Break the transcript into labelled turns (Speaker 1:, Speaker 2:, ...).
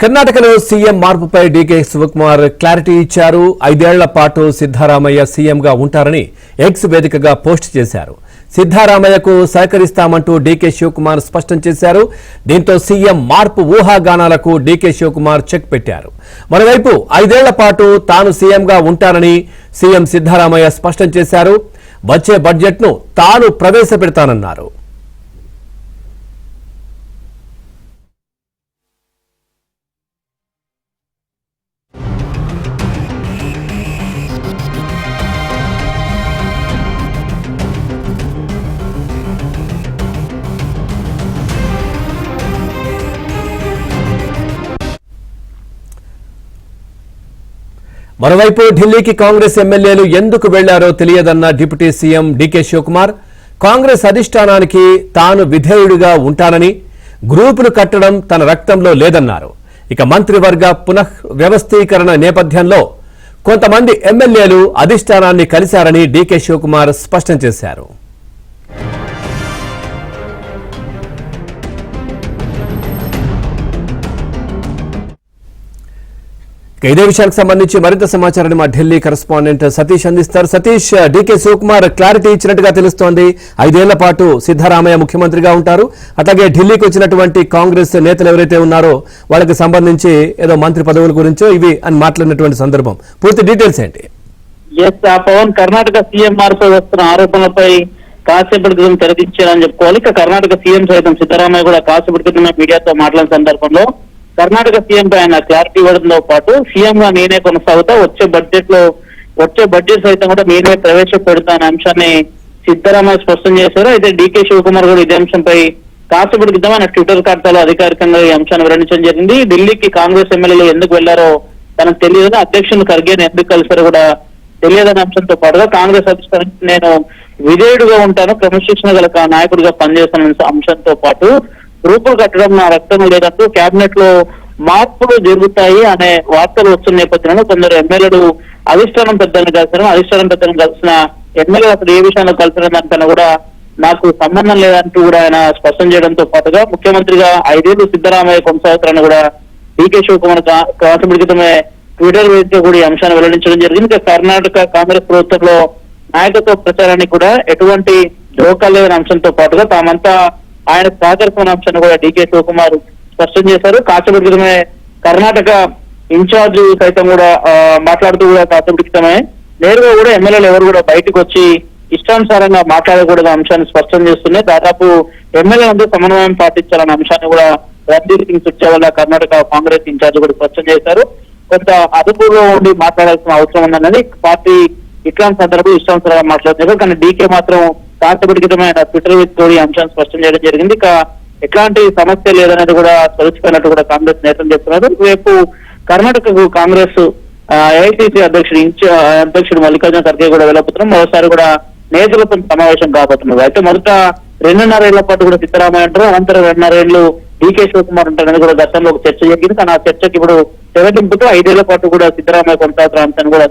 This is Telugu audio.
Speaker 1: కర్ణాటకలో సీఎం మార్పుపై డీకే శివకుమార్ క్లారిటీ ఇచ్చారు. 5 ఏళ్ల పాటు సిద్ధారామయ్య సీఎంగా ఉంటారని ఎక్స్ వేదికగా పోస్ట్ చేశారు. సిద్ధారామయ్యకు సహకరిస్తామంటూ డీకే శివకుమార్ స్పష్టం చేశారు. దీంతో సీఎం మార్పు ఊహాగానాలకు డీకే శివకుమార్ చెక్ పెట్టారు. మరోవైపు 5 ఏళ్ల పాటు తాను సీఎంగా ఉంటానని సీఎం సిద్ధారామయ్య స్పష్టం చేశారు. వచ్చే బడ్జెట్ను తాను ప్రవేశపెడతానన్నారు. మరోవైపు ఢిల్లీకి కాంగ్రెస్ ఎమ్మెల్యేలు ఎందుకు వెళ్లారో తెలియదన్న deputy CM DK Shivakumar Congress అధిష్టానానికి తాను విధేయుడిగా ఉంటానని, గ్రూపులు కట్టడం తన రక్తంలో లేదన్నారు. ఇక మంత్రివర్గ పునః వ్యవస్థీకరణ నేపథ్యంలో కొంతమంది ఎమ్మెల్యేలు అధిష్టానాన్ని కలిశారని డీకే శివకుమార్ స్పష్టం చేశారు. ఇదే విషయానికి సంబంధించి మరింత సమాచారాన్ని మా ఢిల్లీ కరెస్పాండెంట్ సతీష్ అందిస్తారు. సతీష్, డీకే శివకుమార్ క్లారిటీ ఇచ్చినట్టుగా తెలుస్తోంది. 5 ఏళ్ల పాటు సిద్ధారామయ్య ముఖ్యమంత్రిగా ఉంటారు. అట్లాగే ఢిల్లీకి వచ్చినటువంటి కాంగ్రెస్ నేతలు ఎవరైతే ఉన్నారో వాళ్ళకి సంబంధించి ఏదో మంత్రి పదవుల గురించో ఇవి అని మాట్లాడినటువంటి సందర్భం. పూర్తి డీటెయిల్స్ ఏంటి?
Speaker 2: పవన్, కర్ణాటక సీఎం మార్పు వస్తున్న ఆరోపణలపై కాసేపటి క్రితం తెరదించారని చెప్పుకోవాలి. ఇక కర్ణాటక సీఎం సైతం సిద్ధరామయ్య కూడా కాసేపటి క్రితం మీడియాతో మాట్లాడిన సందర్భంలో కర్ణాటక సీఎం పై ఆయన క్లారిటీ ఇవ్వడంతో పాటు సీఎం గా నేనే కొనసాగుతా, వచ్చే బడ్జెట్ సైతం కూడా నేనే ప్రవేశపెడతానే అంశాన్ని సిద్ధరామయ్య స్పష్టం చేశారు. అయితే డీకే శివకుమార్ కూడా ఇదే అంశంపై కాసేపటి క్రితం ఆయన ట్విట్టర్ ఖాతాలో అధికారికంగా ఈ అంశాన్ని వెల్లడించడం జరిగింది. ఢిల్లీకి కాంగ్రెస్ ఎమ్మెల్యేలు ఎందుకు వెళ్లారో తనకు తెలియదని, అధ్యక్షుడు ఖర్గేని ఎందుకు కలిసారో కూడా తెలియదనే అంశంతో పాటుగా కాంగ్రెస్ అధిష్టానానికి నేను విధేయుడుగా ఉంటాను, క్రమశిక్షణ గల నాయకుడిగా పనిచేస్తానన్న అంశంతో పాటు గ్రూపులు కట్టడం నా రక్తం లేదంటూ కేబినెట్ లో మార్పులు జరుగుతాయి అనే వార్తలు వస్తున్న నేపథ్యంలో కొందరు ఎమ్మెల్యేలు అధిష్టానం పెద్దలను కలిసిన ఎమ్మెల్యేలు అసలు ఏ విషయంలో కలిసిన దానికన్నా కూడా నాకు సంబంధం లేదంటూ కూడా ఆయన స్పష్టం చేయడంతో పాటుగా ముఖ్యమంత్రిగా 5 ఏళ్లు సిద్ధరామయ్య కొనసాగుతారని కూడా డీకే శివకుమార్ కాసేపటి క్రితమే ట్విట్టర్ వేదికగా కూడా ఈ అంశాన్ని వెల్లడించడం జరిగింది. ఇంకా కర్ణాటక కాంగ్రెస్ ప్రభుత్వంలో నాయకత్వ ప్రచారానికి కూడా ఎటువంటి ఢోకా లేదనే అంశంతో పాటుగా తామంతా ఆయన సహకరిస్తున్న అంశాన్ని కూడా డీకే శివకుమార్ స్పష్టం చేశారు. కాసేపటి క్రితమే కర్ణాటక ఇన్ఛార్జ్ సైతం కూడా మాట్లాడుతూ కూడా కాసేపటి క్రితమే నేరుగా కూడా ఎమ్మెల్యేలు ఎవరు కూడా బయటకు వచ్చి ఇష్టానుసారంగా మాట్లాడకూడదు అంశాన్ని స్పష్టం చేస్తున్నాయి. దాదాపు ఎమ్మెల్యేలందరూ సమన్వయం పాటించాలన్న అంశాన్ని కూడా రణ్దీప్ సింగ్ సుర్జేవాలా కర్ణాటక కాంగ్రెస్ ఇన్ఛార్జ్ కూడా స్పష్టం చేశారు. కొంత అదుపులో ఉండి మాట్లాడాల్సిన అవసరం ఉందన్నది పార్టీ ఇట్లాంటి సందర్భంలో ఇష్టానుసారంగా మాట్లాడుతున్నారు. కానీ డీకే మాత్రం కాసేపటి క్రితమే ట్విట్టర్ వేదికగా ఈ అంశాన్ని స్పష్టం చేయడం జరిగింది. ఇక ఎట్లాంటి సమస్య లేదనేది కూడా తొలచిపోయినట్టు కూడా కాంగ్రెస్ నేతలు చెప్తున్నారు. రేపు కర్ణాటకకు కాంగ్రెస్ ఏఐసీసీ అధ్యక్షుడు మల్లికార్జున ఖర్గే కూడా వెళ్ళబోతున్నారు. మరోసారి కూడా నేతలతో సమావేశం కాబోతున్నారు. అయితే మొదట 2.5 ఏళ్ల పాటు కూడా సిద్ధరామయ్య అంటారు, అనంతరం 2.5 ఏళ్లు డీకే శివకుమార్ ఉంటారని కూడా గతంలో ఒక చర్చ జరిగింది. కానీ ఆ చర్చకి ఇప్పుడు తెరదింపుతో 5 ఏళ్ల పాటు కూడా సిద్ధరామయ్య కొనసాగుతున్న అంశాన్ని కూడా